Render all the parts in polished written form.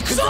行くぞ。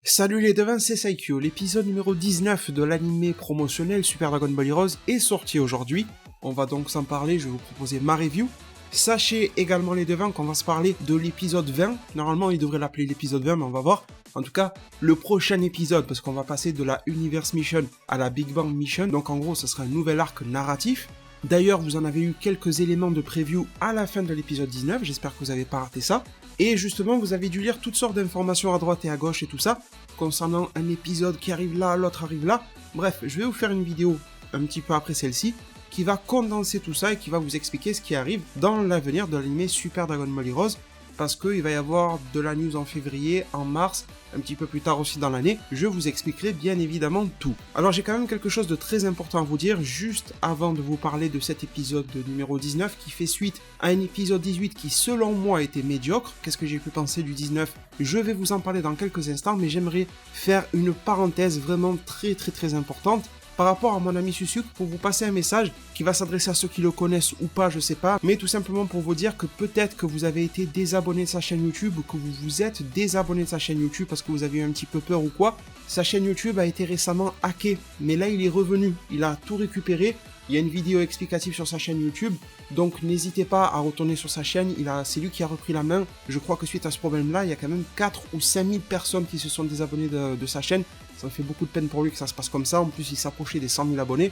Salut les devins, c'est Saikyo. L'épisode numéro 19 de l'anime promotionnel Super Dragon Ball Heroes est sorti aujourd'hui. On va donc s'en parler, je vais vous proposer ma review. Sachez également les devins qu'on va se parler de l'épisode 20. Normalement, il devrait l'appeler l'épisode 20, mais on va voir. En tout cas, le prochain épisode, parce qu'on va passer de la Universe Mission à la Big Bang Mission. Donc en gros, ce sera un nouvel arc narratif. D'ailleurs, vous en avez eu quelques éléments de preview à la fin de l'épisode 19. J'espère que vous n'avez pas raté ça. Et justement, vous avez dû lire toutes sortes d'informations à droite et à gauche et tout ça, concernant un épisode qui arrive là, l'autre arrive là. Bref, je vais vous faire une vidéo un petit peu après celle-ci, qui va condenser tout ça et qui va vous expliquer ce qui arrive dans l'avenir de l'anime Super Dragon Ball Heroes, parce qu'il va y avoir de la news en février, en mars, un petit peu plus tard aussi dans l'année, je vous expliquerai bien évidemment tout. Alors j'ai quand même quelque chose de très important à vous dire, juste avant de vous parler de cet épisode numéro 19, qui fait suite à un épisode 18 qui selon moi était médiocre. Qu'est-ce que j'ai pu penser du 19 ? Je vais vous en parler dans quelques instants, mais j'aimerais faire une parenthèse vraiment très importante, par rapport à mon ami Susuke, pour vous passer un message qui va s'adresser à ceux qui le connaissent ou pas, je sais pas, mais tout simplement pour vous dire que peut-être que vous avez été désabonné de sa chaîne YouTube ou que vous vous êtes désabonné de sa chaîne YouTube parce que vous avez eu un petit peu peur ou quoi. Sa chaîne YouTube a été récemment hackée, mais là il est revenu, il a tout récupéré. Il y a une vidéo explicative sur sa chaîne YouTube, donc n'hésitez pas à retourner sur sa chaîne, c'est lui qui a repris la main. Je crois que suite à ce problème-là, il y a quand même 4 ou 5 000 personnes qui se sont désabonnées de sa chaîne. Ça me fait beaucoup de peine pour lui que ça se passe comme ça, en plus il s'approchait des 100 000 abonnés.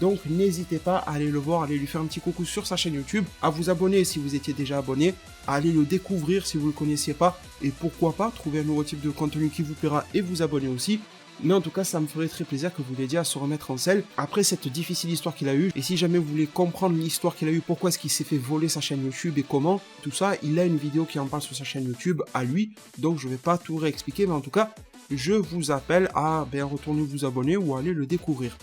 Donc n'hésitez pas à aller le voir, à aller lui faire un petit coucou sur sa chaîne YouTube, à vous abonner si vous étiez déjà abonné, à aller le découvrir si vous ne le connaissiez pas, et pourquoi pas trouver un nouveau type de contenu qui vous plaira et vous abonner aussi. Mais en tout cas, ça me ferait très plaisir que vous l'aidiez à se remettre en selle après cette difficile histoire qu'il a eue. Et si jamais vous voulez comprendre l'histoire qu'il a eue, pourquoi est-ce qu'il s'est fait voler sa chaîne YouTube et comment, tout ça, il a une vidéo qui en parle sur sa chaîne YouTube à lui. Donc je vais pas tout réexpliquer, mais en tout cas, je vous appelle à retourner vous abonner ou à aller le découvrir.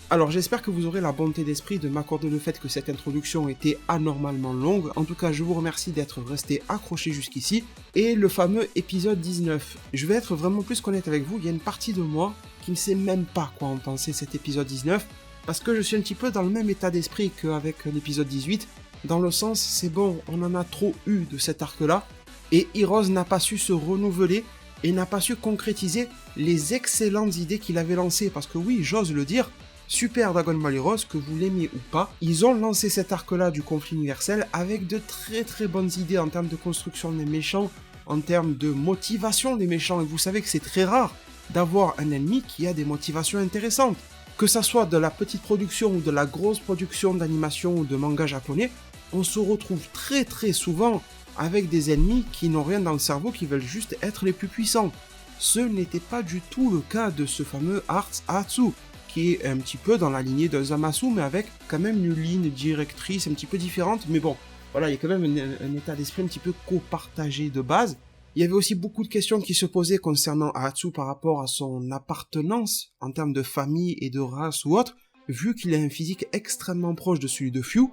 Alors j'espère que vous aurez la bonté d'esprit de m'accorder le fait que cette introduction était anormalement longue. En tout cas, je vous remercie d'être resté accroché jusqu'ici. Et le fameux épisode 19. Je vais être vraiment plus honnête avec vous, il y a une partie de moi qui ne sait même pas quoi en penser cet épisode 19. Parce que je suis un petit peu dans le même état d'esprit qu'avec l'épisode 18. Dans le sens, c'est bon, on en a trop eu de cet arc-là. Et Heroes n'a pas su se renouveler et n'a pas su concrétiser les excellentes idées qu'il avait lancées. Parce que oui, j'ose le dire, Super Dragon Ball Heroes, que vous l'aimiez ou pas, ils ont lancé cet arc-là du conflit universel avec de très bonnes idées en termes de construction des méchants, en termes de motivation des méchants, et vous savez que c'est très rare d'avoir un ennemi qui a des motivations intéressantes. Que ça soit de la petite production ou de la grosse production d'animation ou de manga japonais, on se retrouve très souvent avec des ennemis qui n'ont rien dans le cerveau, qui veulent juste être les plus puissants. Ce n'était pas du tout le cas de ce fameux Hearts Atsu, qui est un petit peu dans la lignée de Zamasu, mais avec quand même une ligne directrice un petit peu différente. Mais bon, voilà, il y a quand même un état d'esprit un petit peu copartagé de base. Il y avait aussi beaucoup de questions qui se posaient concernant Atsu par rapport à son appartenance en termes de famille et de race ou autre, vu qu'il a un physique extrêmement proche de celui de Fyu,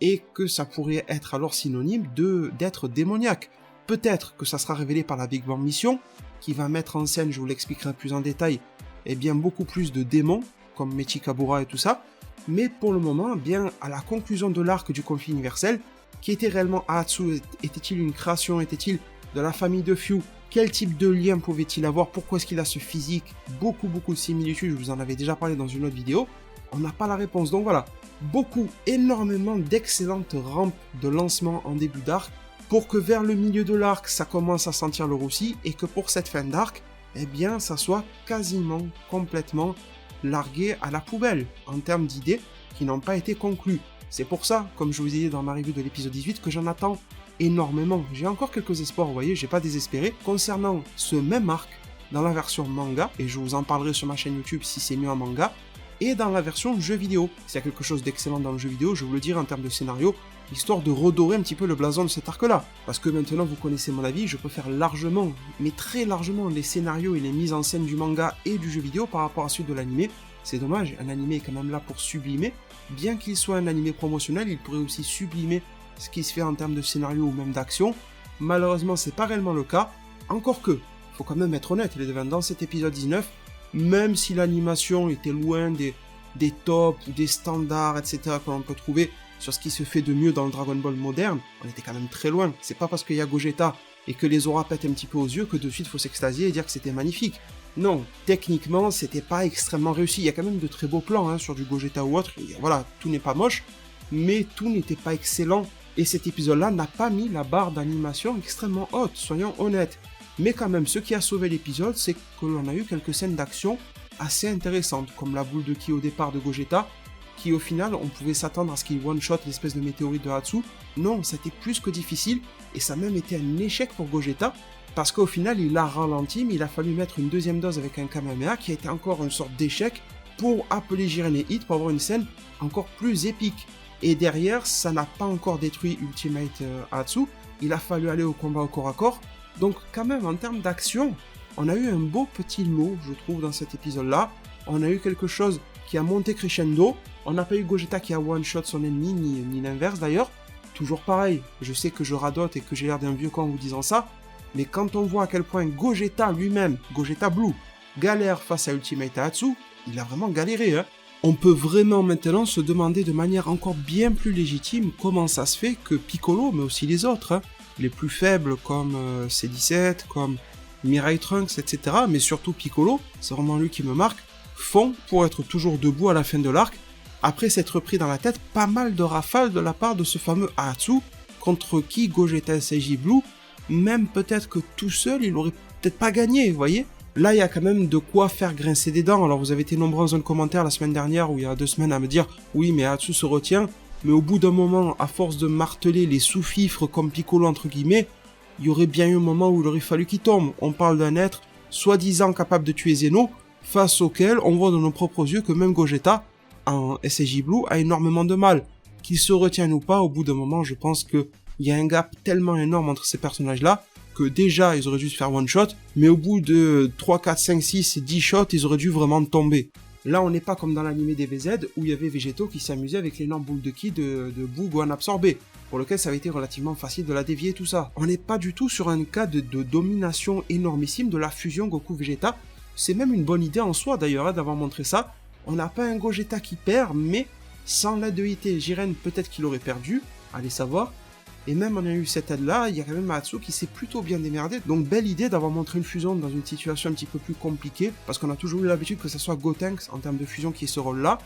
et que ça pourrait être alors synonyme d'être démoniaque. Peut-être que ça sera révélé par la Big Bang Mission, qui va mettre en scène, je vous l'expliquerai plus en détail, beaucoup plus de démons, comme Mechikabura et tout ça, mais pour le moment, à la conclusion de l'arc du conflit universel, qui était réellement Atsu, était-il une création, était-il de la famille de Fyu, quel type de lien pouvait-il avoir, pourquoi est-ce qu'il a ce physique, beaucoup de similitudes, je vous en avais déjà parlé dans une autre vidéo, on n'a pas la réponse, donc voilà, énormément d'excellentes rampes de lancement en début d'arc, pour que vers le milieu de l'arc, ça commence à sentir le roussi, et que pour cette fin d'arc, ça soit quasiment, complètement largué à la poubelle, en termes d'idées qui n'ont pas été conclues. C'est pour ça, comme je vous ai dit dans ma review de l'épisode 18, que j'en attends énormément. J'ai encore quelques espoirs, vous voyez, j'ai pas désespéré. Concernant ce même arc, dans la version manga, et je vous en parlerai sur ma chaîne YouTube si c'est mieux en manga, et dans la version jeu vidéo. S'il y a quelque chose d'excellent dans le jeu vidéo, je vous le dirai en termes de scénario, histoire de redorer un petit peu le blason de cet arc-là. Parce que maintenant vous connaissez mon avis, je préfère largement, mais très largement, les scénarios et les mises en scène du manga et du jeu vidéo par rapport à celui de l'anime. C'est dommage, un anime est quand même là pour sublimer. Bien qu'il soit un anime promotionnel, il pourrait aussi sublimer ce qui se fait en termes de scénario ou même d'action. Malheureusement, c'est pas réellement le cas. Encore que, faut quand même être honnête, les devins, dans cet épisode 19, même si l'animation était loin des tops ou des standards, etc., que l'on peut trouver sur ce qui se fait de mieux dans le Dragon Ball moderne, on était quand même très loin. C'est pas parce qu'il y a Gogeta et que les auras pètent un petit peu aux yeux que de suite faut s'extasier et dire que c'était magnifique. Non, techniquement, c'était pas extrêmement réussi. Il y a quand même de très beaux plans sur du Gogeta ou autre. Et voilà, tout n'est pas moche, mais tout n'était pas excellent. Et cet épisode-là n'a pas mis la barre d'animation extrêmement haute, soyons honnêtes. Mais quand même, ce qui a sauvé l'épisode, c'est que l'on a eu quelques scènes d'action assez intéressantes, comme la boule de ki au départ de Gogeta, qui au final, on pouvait s'attendre à ce qu'il one-shot l'espèce de météorite de Hatsu. Non, c'était plus que difficile, et ça a même été un échec pour Gogeta, parce qu'au final, il a ralenti, mais il a fallu mettre une deuxième dose avec un Kamehameha, qui a été encore une sorte d'échec, pour appeler Jiren et Hit, pour avoir une scène encore plus épique. Et derrière, ça n'a pas encore détruit Ultimate Hatsu, il a fallu aller au combat au corps à corps. Donc quand même, en termes d'action, on a eu un beau petit lot, je trouve, dans cet épisode-là. On a eu quelque chose qui a monté crescendo. On n'a pas eu Gogeta qui a one-shot son ennemi, ni l'inverse d'ailleurs. Toujours pareil, je sais que je radote et que j'ai l'air d'un vieux con en vous disant ça, mais quand on voit à quel point Gogeta lui-même, Gogeta Blue, galère face à Ultimate Hatsu, il a vraiment galéré, hein. On peut vraiment maintenant se demander de manière encore bien plus légitime comment ça se fait que Piccolo, mais aussi les autres, les plus faibles comme C17, comme Mirai Trunks, etc., mais surtout Piccolo, c'est vraiment lui qui me marque, font pour être toujours debout à la fin de l'arc, après s'être pris dans la tête pas mal de rafales de la part de ce fameux Hatsu, contre qui Gogeta SAJ Blue, même peut-être que tout seul, il aurait peut-être pas gagné, vous voyez. Là, il y a quand même de quoi faire grincer des dents. Alors, vous avez été nombreux dans un commentaire la semaine dernière ou il y a 2 semaines à me dire « Oui, mais Hatsu se retient ». Mais au bout d'un moment, à force de marteler les sous-fifres comme Piccolo entre guillemets, il y aurait bien eu un moment où il aurait fallu qu'il tombe. On parle d'un être soi-disant capable de tuer Zeno, face auquel on voit de nos propres yeux que même Gogeta, en SSJ Blue, a énormément de mal. Qu'il se retienne ou pas, au bout d'un moment, je pense qu'il y a un gap tellement énorme entre ces personnages-là, que déjà, ils auraient dû se faire one-shot, mais au bout de 3, 4, 5, 6, 10 shots, ils auraient dû vraiment tomber. Là, on n'est pas comme dans l'anime des VZ, où il y avait Végéto qui s'amusait avec l'énorme boule de ki de boue Gohan absorbé, pour lequel ça avait été relativement facile de la dévier, tout ça. On n'est pas du tout sur un cas de domination énormissime de la fusion Goku-Vegeta. C'est même une bonne idée en soi, d'ailleurs, d'avoir montré ça. On n'a pas un Gogeta qui perd, mais sans l'aide de Hit et Jiren, peut-être qu'il aurait perdu, allez savoir. Et même on a eu cette aide-là, il y a quand même Hatsu qui s'est plutôt bien démerdé. Donc belle idée d'avoir montré une fusion dans une situation un petit peu plus compliquée, parce qu'on a toujours eu l'habitude que ce soit Gotenks en termes de fusion qui ait ce rôle-là.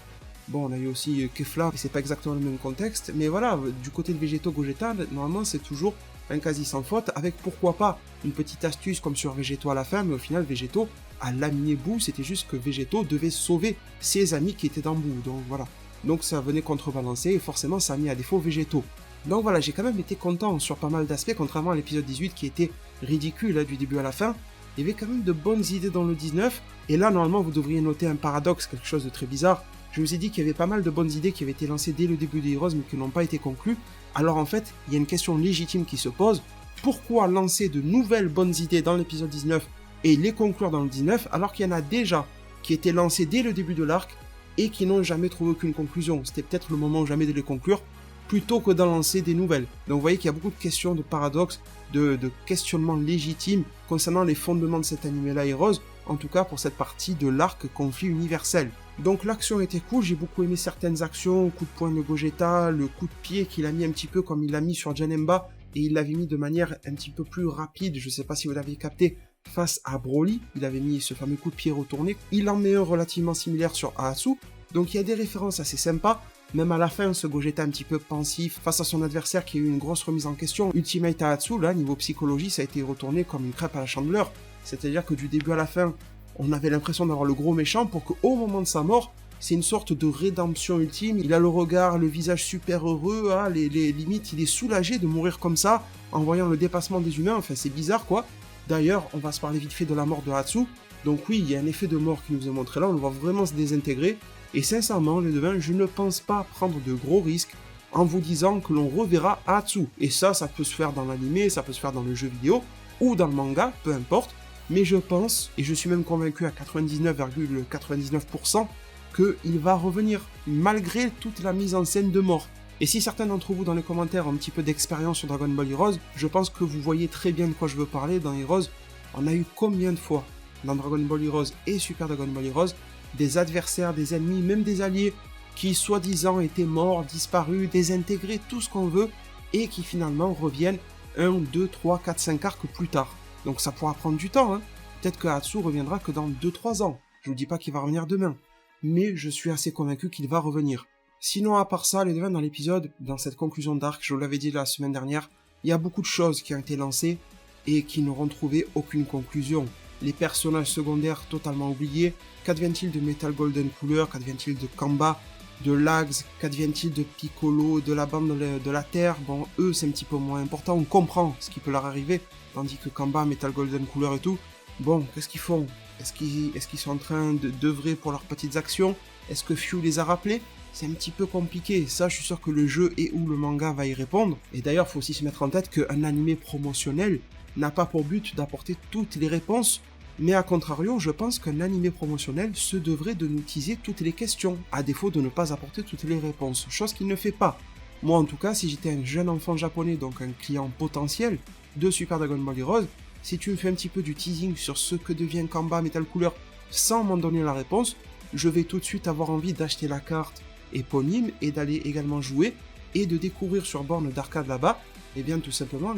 Bon, on a eu aussi Kefla, et c'est pas exactement le même contexte, mais voilà, du côté de Végéto Gogeta, normalement c'est toujours un quasi sans faute, avec pourquoi pas une petite astuce comme sur Végéto à la fin, mais au final Végéto a laminé Boo, c'était juste que Végéto devait sauver ses amis qui étaient dans Boo, donc voilà. Donc ça venait contrebalancer, et forcément ça a mis à défaut Végéto. Donc voilà, j'ai quand même été content sur pas mal d'aspects, contrairement à l'épisode 18 qui était ridicule du début à la fin. Il y avait quand même de bonnes idées dans le 19, et là normalement vous devriez noter un paradoxe, quelque chose de très bizarre. Je vous ai dit qu'il y avait pas mal de bonnes idées qui avaient été lancées dès le début des Heroes mais qui n'ont pas été conclues. Alors en fait, il y a une question légitime qui se pose. Pourquoi lancer de nouvelles bonnes idées dans l'épisode 19 et les conclure dans le 19 alors qu'il y en a déjà qui étaient lancées dès le début de l'arc et qui n'ont jamais trouvé aucune conclusion. C'était peut-être le moment ou jamais de les conclure, plutôt que d'en lancer des nouvelles. Donc vous voyez qu'il y a beaucoup de questions, de paradoxes, de questionnements légitimes concernant les fondements de cet anime-là Heroes, en tout cas pour cette partie de l'arc conflit universel. Donc l'action était cool, j'ai beaucoup aimé certaines actions, coup de poing de Gogeta, le coup de pied qu'il a mis un petit peu comme il l'a mis sur Janemba, et il l'avait mis de manière un petit peu plus rapide, je sais pas si vous l'avez capté, face à Broly, il avait mis ce fameux coup de pied retourné, il en met un relativement similaire sur Hatsu, donc il y a des références assez sympas. Même à la fin, ce Gogeta un petit peu pensif face à son adversaire qui a eu une grosse remise en question. Ultimate Hatsu, là, niveau psychologie, ça a été retourné comme une crêpe à la Chandeleur. C'est-à-dire que du début à la fin, on avait l'impression d'avoir le gros méchant pour qu'au moment de sa mort, c'est une sorte de rédemption ultime. Il a le regard, le visage super heureux, hein, les limites, il est soulagé de mourir comme ça, en voyant le dépassement des humains. Enfin, c'est bizarre, quoi. D'ailleurs, on va se parler vite fait de la mort de Hatsu. Donc oui, il y a un effet de mort qui nous est montré là, on le voit vraiment se désintégrer. Et sincèrement, les devins, je ne pense pas prendre de gros risques en vous disant que l'on reverra Ahatsu. Et ça peut se faire dans l'anime, ça peut se faire dans le jeu vidéo, ou dans le manga, peu importe. Mais je pense, et je suis même convaincu à 99,99%, qu'il va revenir, malgré toute la mise en scène de mort. Et si certains d'entre vous dans les commentaires ont un petit peu d'expérience sur Dragon Ball Heroes, je pense que vous voyez très bien de quoi je veux parler. Dans Heroes, on a eu combien de fois, dans Dragon Ball Heroes et Super Dragon Ball Heroes, des adversaires, des ennemis, même des alliés, qui soi-disant étaient morts, disparus, désintégrés, tout ce qu'on veut, et qui finalement reviennent 1, 2, 3, 4, 5 arcs plus tard. Donc ça pourra prendre du temps, hein. Peut-être que Ahatsu reviendra que dans 2-3 ans. Je vous dis pas qu'il va revenir demain, mais je suis assez convaincu qu'il va revenir. Sinon, à part ça, les devins dans l'épisode, dans cette conclusion d'arc, je vous l'avais dit la semaine dernière, il y a beaucoup de choses qui ont été lancées et qui n'auront trouvé aucune conclusion. Les personnages secondaires totalement oubliés, qu'advient-il de Metal Golden Cooler, qu'advient-il de Kamba, de Lags, qu'advient-il de Piccolo, de la bande de la Terre. Bon, eux, c'est un petit peu moins important, on comprend ce qui peut leur arriver, tandis que Kamba, Metal Golden Cooler et tout, bon, qu'est-ce qu'ils font? Est-ce qu'ils sont en train d'œuvrer pour leurs petites actions? Est-ce que Fyu les a rappelés? C'est un petit peu compliqué, ça je suis sûr que le jeu et ou le manga va y répondre. Et d'ailleurs, il faut aussi se mettre en tête qu'un animé promotionnel n'a pas pour but d'apporter toutes les réponses, mais à contrario, je pense qu'un animé promotionnel se devrait de nous teaser toutes les questions, à défaut de ne pas apporter toutes les réponses, chose qu'il ne fait pas. Moi en tout cas, si j'étais un jeune enfant japonais, donc un client potentiel de Super Dragon Ball Heroes, si tu me fais un petit peu du teasing sur ce que devient Kamba Metal Cooler sans m'en donner la réponse, je vais tout de suite avoir envie d'acheter la carte éponyme et d'aller également jouer et de découvrir sur borne d'arcade là-bas, et bien tout simplement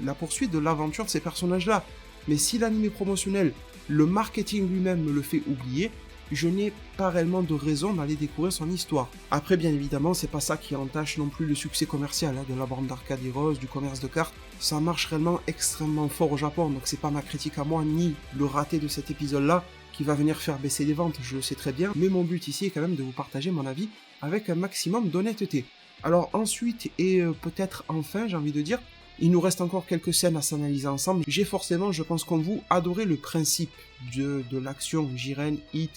la poursuite de l'aventure de ces personnages-là. Mais si l'anime promotionnel, le marketing lui-même me le fait oublier, je n'ai pas réellement de raison d'aller découvrir son histoire. Après, bien évidemment, c'est pas ça qui entache non plus le succès commercial de la borne d'arcade Heroes, du commerce de cartes. Ça marche réellement extrêmement fort au Japon, donc c'est pas ma critique à moi, ni le raté de cet épisode-là, qui va venir faire baisser les ventes, je le sais très bien, mais mon but ici est quand même de vous partager mon avis avec un maximum d'honnêteté. Alors ensuite, et peut-être enfin, j'ai envie de dire, il nous reste encore quelques scènes à s'analyser ensemble. J'ai forcément, je pense comme vous, adoré le principe de l'action Jiren, Hit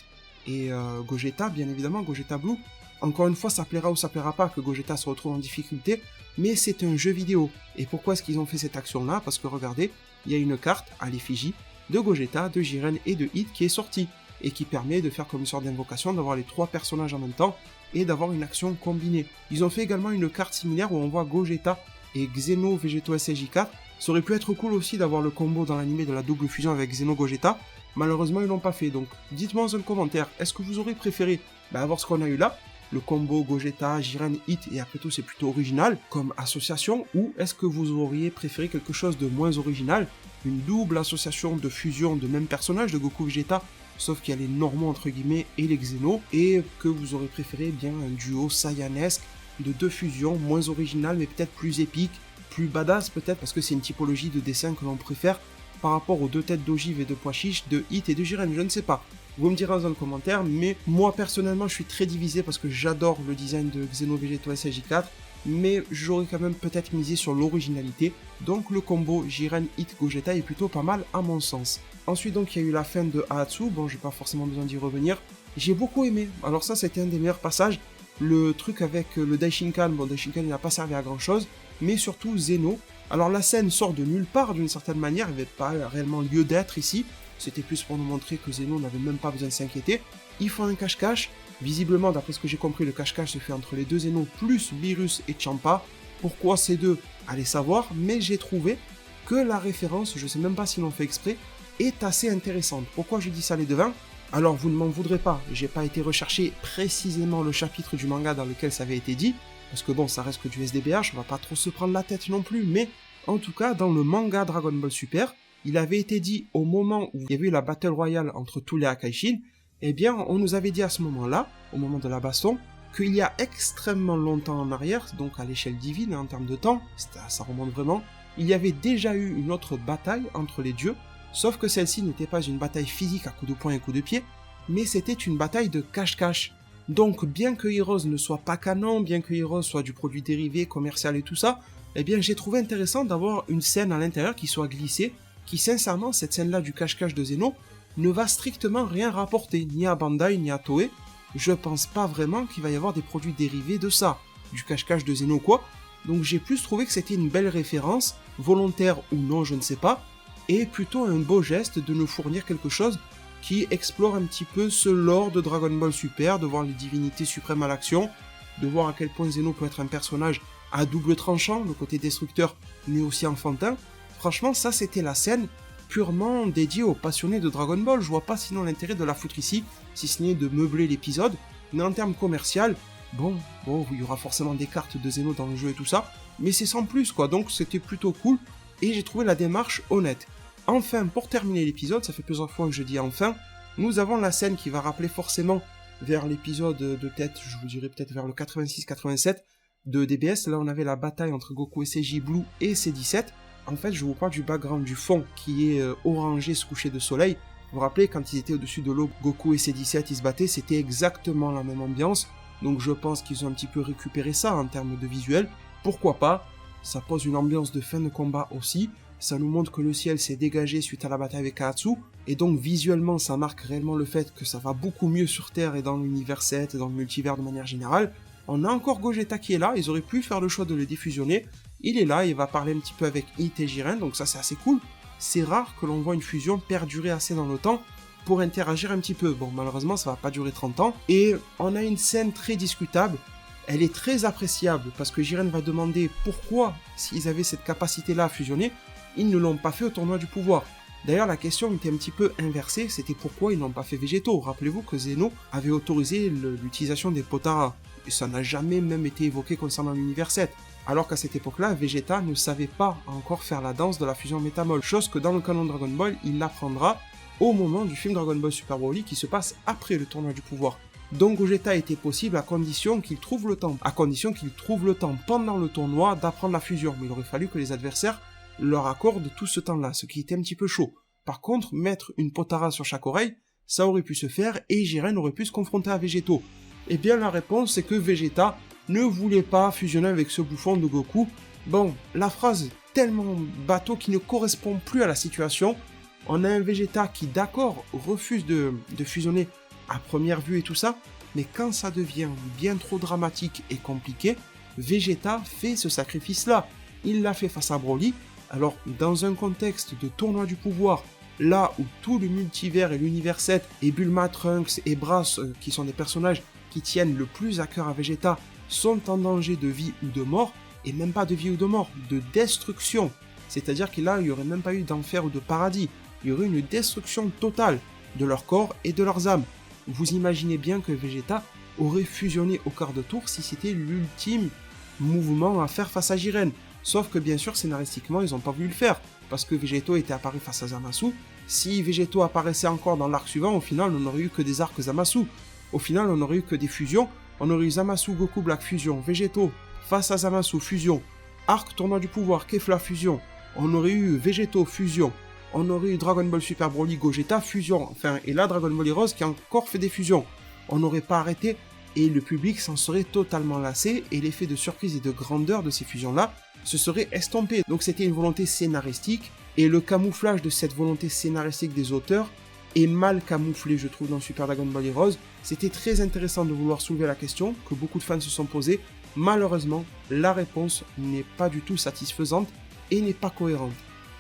et Gogeta, bien évidemment, Gogeta Blue. Encore une fois, ça plaira ou ça plaira pas que Gogeta se retrouve en difficulté, mais c'est un jeu vidéo. Et pourquoi est-ce qu'ils ont fait cette action-là? Parce que regardez, il y a une carte à l'effigie de Gogeta, de Jiren et de Hit qui est sortie, et qui permet de faire comme une sorte d'invocation, d'avoir les trois personnages en même temps, et d'avoir une action combinée. Ils ont fait également une carte similaire où on voit Gogeta et Xeno Vegeto SJ4. Ça aurait pu être cool aussi d'avoir le combo dans l'anime de la double fusion avec Xeno Gogeta. Malheureusement, ils l'ont pas fait. Donc, dites-moi dans un commentaire, est-ce que vous aurez préféré avoir ce qu'on a eu là, le combo Gogeta, Jiren, Hit, et après tout, c'est plutôt original comme association, ou est-ce que vous auriez préféré quelque chose de moins original, une double association de fusion de mêmes personnages, de Goku Vegeta, sauf qu'il y a les normaux entre guillemets et les Xeno, et que vous aurez préféré bien un duo Saiyanesque de deux fusions, moins originales mais peut-être plus épiques, plus badass peut-être parce que c'est une typologie de dessin que l'on préfère par rapport aux deux têtes d'ogive et de pois chiche, de Hit et de Jiren, je ne sais pas. Vous me direz dans le commentaire, mais moi personnellement je suis très divisé parce que j'adore le design de Xeno Vegeto SJ4, mais j'aurais quand même peut-être misé sur l'originalité, donc le combo Jiren Hit Gogeta est plutôt pas mal à mon sens. Ensuite donc il y a eu la fin de Ahatsu, bon j'ai pas forcément besoin d'y revenir, j'ai beaucoup aimé, alors ça c'était un des meilleurs passages, le truc avec le Daishinkan, bon Daishinkan il n'a pas servi à grand chose, mais surtout Zeno. Alors la scène sort de nulle part d'une certaine manière, il n'y avait pas réellement lieu d'être ici, c'était plus pour nous montrer que Zeno n'avait même pas besoin de s'inquiéter. Ils font un cache-cache, visiblement d'après ce que j'ai compris le cache-cache se fait entre les deux Zeno plus Beerus et Champa. Pourquoi ces deux? Allez savoir, mais j'ai trouvé que la référence, je sais même pas s'ils l'ont fait exprès, est assez intéressante. Pourquoi je dis ça les devins? Alors vous ne m'en voudrez pas, j'ai pas été rechercher précisément le chapitre du manga dans lequel ça avait été dit, parce que bon ça reste que du SDBH, on va pas trop se prendre la tête non plus, mais en tout cas dans le manga Dragon Ball Super, il avait été dit au moment où il y avait eu la Battle Royale entre tous les Akaishin, eh bien on nous avait dit à ce moment-là, au moment de la baston, qu'il y a extrêmement longtemps en arrière, donc à l'échelle divine en termes de temps, ça remonte vraiment, il y avait déjà eu une autre bataille entre les dieux, sauf que celle-ci n'était pas une bataille physique à coups de poing et coups de pied, mais c'était une bataille de cache-cache. Donc bien que Heroes ne soit pas canon, bien que Heroes soit du produit dérivé, commercial et tout ça, eh bien j'ai trouvé intéressant d'avoir une scène à l'intérieur qui soit glissée, qui sincèrement, cette scène-là du cache-cache de Zeno, ne va strictement rien rapporter, ni à Bandai, ni à Toei. je pense pas vraiment qu'il va y avoir des produits dérivés de ça, du cache-cache de Xeno quoi. Donc j'ai plus trouvé que c'était une belle référence, volontaire ou non je ne sais pas, et plutôt un beau geste de nous fournir quelque chose qui explore un petit peu ce lore de Dragon Ball Super, de voir les divinités suprêmes à l'action, de voir à quel point Xeno peut être un personnage à double tranchant, le côté destructeur mais aussi enfantin. Franchement ça c'était la scène purement dédiée aux passionnés de Dragon Ball, je vois pas sinon l'intérêt de la foutre ici, si ce n'est de meubler l'épisode, mais en termes commercial, bon, il y aura forcément des cartes de Xeno dans le jeu et tout ça, mais c'est sans plus quoi, donc c'était plutôt cool, et j'ai trouvé la démarche honnête. Enfin, pour terminer l'épisode, ça fait plusieurs fois que je dis enfin, nous avons la scène qui va rappeler forcément vers l'épisode de tête, je vous dirais peut-être vers le 86-87 de DBS, là on avait la bataille entre Goku et CJ Blue et C17. En fait, je vous parle du background du fond qui est orangé ce coucher de soleil. Vous vous rappelez, quand ils étaient au-dessus de l'eau, Goku et C17 ils se battaient, c'était exactement la même ambiance. Donc je pense qu'ils ont un petit peu récupéré ça en termes de visuel. Pourquoi pas? Ça pose une ambiance de fin de combat aussi. Ça nous montre que le ciel s'est dégagé suite à la bataille avec Kaatsu. Et donc visuellement, ça marque réellement le fait que ça va beaucoup mieux sur Terre et dans l'univers 7 et dans le multivers de manière générale. On a encore Gogeta qui est là, ils auraient pu faire le choix de le diffusionner. Il est là, il va parler un petit peu avec It et Jiren, donc ça c'est assez cool. C'est rare que l'on voit une fusion perdurer assez dans le temps pour interagir un petit peu. Bon, malheureusement, ça va pas durer 30 ans. Et on a une scène très discutable. Elle est très appréciable parce que Jiren va demander pourquoi, s'ils avaient cette capacité-là à fusionner, ils ne l'ont pas fait au tournoi du pouvoir. D'ailleurs, la question était un petit peu inversée, c'était pourquoi ils n'ont pas fait Végétaux. Rappelez-vous que Xeno avait autorisé l'utilisation des Potara. Et ça n'a jamais même été évoqué concernant l'univers 7. Alors qu'à cette époque-là, Vegeta ne savait pas encore faire la danse de la fusion Métamol, chose que dans le canon Dragon Ball, il l'apprendra au moment du film Dragon Ball Super Broly qui se passe après le tournoi du pouvoir. Donc Gogeta était possible à condition qu'il trouve le temps, pendant le tournoi d'apprendre la fusion, mais il aurait fallu que les adversaires leur accordent tout ce temps-là, ce qui était un petit peu chaud. Par contre, mettre une Potara sur chaque oreille, ça aurait pu se faire et Jiren aurait pu se confronter à Végétaux. Eh bien la réponse c'est que Vegeta ne voulait pas fusionner avec ce bouffon de Goku. Bon, la phrase tellement bateau qui ne correspond plus à la situation. On a un Vegeta qui d'accord refuse de fusionner à première vue et tout ça, mais quand ça devient bien trop dramatique et compliqué, Vegeta fait ce sacrifice-là. Il l'a fait face à Broly. Alors dans un contexte de tournoi du pouvoir, là où tout le multivers et l'univers 7 et Bulma, Trunks et Brass, qui sont des personnages qui tiennent le plus à cœur à Vegeta, sont en danger de vie ou de mort, et même pas de vie ou de mort, de destruction. C'est-à-dire que là, il n'y aurait même pas eu d'enfer ou de paradis, il y aurait une destruction totale de leur corps et de leurs âmes. Vous imaginez bien que Vegeta aurait fusionné au quart de tour si c'était l'ultime mouvement à faire face à Jiren. Sauf que bien sûr, scénaristiquement, ils n'ont pas voulu le faire, parce que Végétaux était apparu face à Zamasu. Si Végétaux apparaissait encore dans l'arc suivant, au final, on n'aurait eu que des arcs Zamasu. Au final, on aurait eu que des fusions. On aurait eu Zamasu Goku Black fusion, Végétaux face à Zamasu fusion, arc tournoi du pouvoir Kefla fusion. On aurait eu Végétaux fusion. On aurait eu Dragon Ball Super Broly Gogeta fusion. Enfin, et là Dragon Ball Heroes qui a encore fait des fusions. On n'aurait pas arrêté et le public s'en serait totalement lassé et l'effet de surprise et de grandeur de ces fusions-là se serait estompé. Donc c'était une volonté scénaristique et le camouflage de cette volonté scénaristique des auteurs est mal camouflé, je trouve, dans Super Dragon Ball Heroes. C'était très intéressant de vouloir soulever la question que beaucoup de fans se sont posés. Malheureusement, la réponse n'est pas du tout satisfaisante et n'est pas cohérente.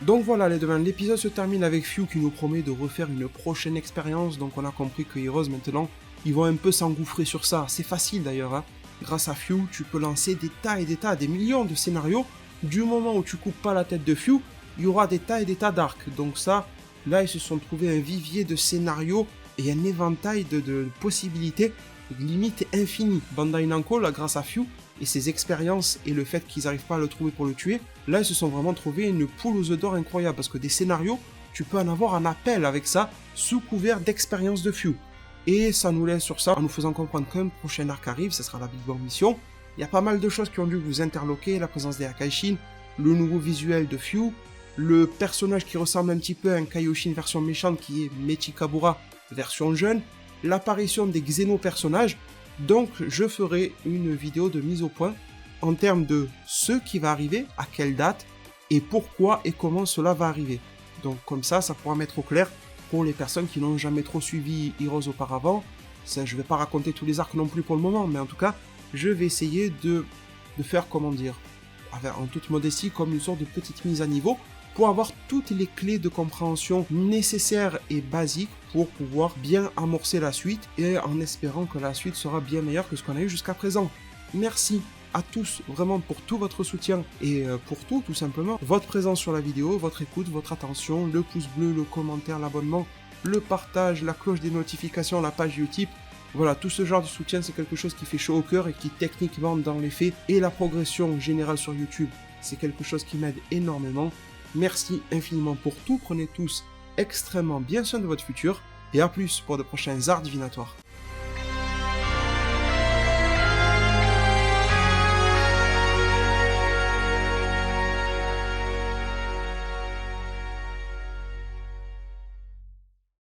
Donc voilà les devins, l'épisode se termine avec Few qui nous promet de refaire une prochaine expérience. Donc on a compris que Heroes maintenant, ils vont un peu s'engouffrer sur ça. C'est facile d'ailleurs, hein. Grâce à Few, tu peux lancer des tas, des millions de scénarios. Du moment où tu coupes pas la tête de Few, il y aura des tas et des tas d'arcs. Donc ça, là ils se sont trouvés un vivier de scénarios et un éventail de possibilités limite infini. Bandai Namco, là, grâce à Few et ses expériences et le fait qu'ils n'arrivent pas à le trouver pour le tuer, là ils se sont vraiment trouvés une poule aux œufs d'or incroyable parce que des scénarios, tu peux en avoir un appel avec ça sous couvert d'expérience de Few. Et ça nous laisse sur ça en nous faisant comprendre qu'un prochain arc arrive, ce sera la Big Bang Mission. Il y a pas mal de choses qui ont dû vous interloquer, la présence des Akaishin, le nouveau visuel de Few, le personnage qui ressemble un petit peu à un Kaioshin version méchante qui est Mechikabura version jeune, l'apparition des Xeno personnages. Donc je ferai une vidéo de mise au point en termes de ce qui va arriver, à quelle date, et pourquoi et comment cela va arriver. Donc comme ça pourra mettre au clair pour les personnes qui n'ont jamais trop suivi Heroes auparavant, Ça, je vais pas raconter tous les arcs non plus pour le moment, mais en tout cas, je vais essayer de faire, comment dire, en toute modestie, comme une sorte de petite mise à niveau, pour avoir toutes les clés de compréhension nécessaires et basiques pour pouvoir bien amorcer la suite, et en espérant que la suite sera bien meilleure que ce qu'on a eu jusqu'à présent. Merci à tous vraiment pour tout votre soutien et pour tout simplement, votre présence sur la vidéo, votre écoute, votre attention, le pouce bleu, le commentaire, l'abonnement, le partage, la cloche des notifications, la page Utip. Voilà, tout ce genre de soutien, c'est quelque chose qui fait chaud au cœur et qui techniquement dans les faits et la progression générale sur YouTube, c'est quelque chose qui m'aide énormément. Merci infiniment pour tout, prenez tous extrêmement bien soin de votre futur et à plus pour de prochains arts divinatoires.